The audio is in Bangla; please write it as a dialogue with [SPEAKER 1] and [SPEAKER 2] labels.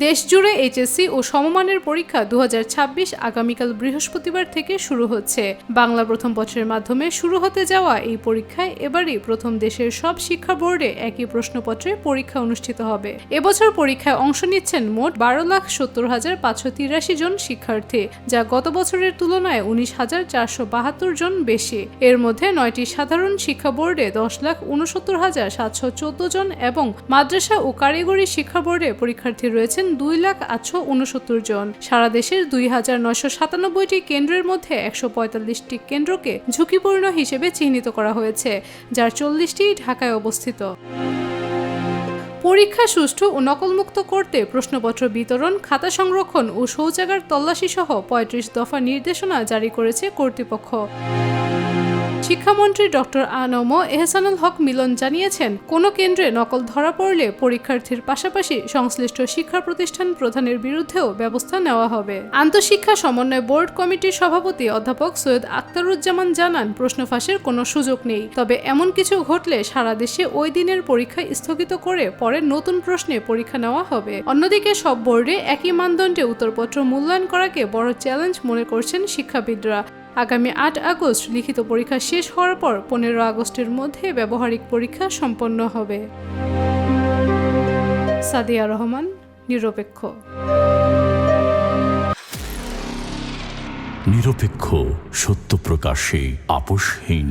[SPEAKER 1] দেশজুড়ে এইচএসসি ও সমমানের পরীক্ষা 2026 আগামীকাল বৃহস্পতিবার থেকে শুরু হচ্ছে। বাংলা প্রথম পত্রের মাধ্যমে শুরু হতে যাওয়া এই পরীক্ষায় এবারই প্রথম দেশের সব শিক্ষা বোর্ডে একই প্রশ্নপত্রে পরীক্ষা অনুষ্ঠিত হবে। এবছর পরীক্ষায় অংশ নিচ্ছেন মোট 12,70,583 জন শিক্ষার্থী, যা গত বছরের তুলনায় 19,472 জন বেশি। এর মধ্যে 9টি সাধারণ শিক্ষা বোর্ডে 10,69,714 জন এবং মাদ্রাসা ও কারিগরি শিক্ষা বোর্ডে পরীক্ষার্থী রয়েছেন 2,869 জন। সারা দেশের 2,997টি কেন্দ্রের মধ্যে 145টি কেন্দ্রকে ঝুঁকিপূর্ণ হিসেবে চিহ্নিত করা হয়েছে, যার 40টি ঢাকায় অবস্থিত। পরীক্ষা সুষ্ঠু ও নকলমুক্ত করতে প্রশ্নপত্র বিতরণ, খাতা সংরক্ষণ ও শৌচাগার তল্লাশি সহ 35 দফা নির্দেশনা জারি করেছে কর্তৃপক্ষ। শিক্ষামন্ত্রী ডক্টর আ.ন.ম এহসানুল হক মিলন জানিয়েছেন, কোনো কেন্দ্রে নকল ধরা পড়লে পরীক্ষার্থীর পাশাপাশি সংশ্লিষ্ট শিক্ষা প্রতিষ্ঠান প্রধানের বিরুদ্ধেও ব্যবস্থা নেওয়া হবে। আন্তঃশিক্ষা সমন্বয় বোর্ড কমিটির সভাপতি অধ্যাপক সৈয়দ আখতারুজ্জামান জানান, প্রশ্ন ফাঁসের কোনো সুযোগ নেই, তবে এমন কিছু ঘটলে সারা দেশে ওই দিনের পরীক্ষা স্থগিত করে পরে নতুন প্রশ্নে পরীক্ষা নেওয়া হবে। অন্যদিকে সব বোর্ডে একই মানদণ্ডে উত্তরপত্র মূল্যায়ন করাকে বড় চ্যালেঞ্জ মনে করছেন শিক্ষাবিদরা। আগামী 8 আগস্ট লিখিত পরীক্ষা শেষ হওয়ার পর 15 আগস্টের মধ্যে ব্যবহারিক পরীক্ষা সম্পন্ন হবে। সাদিয়া রহমান, নিরপেক্ষ।
[SPEAKER 2] নিরপেক্ষ, সত্য প্রকাশে আপোষহীন।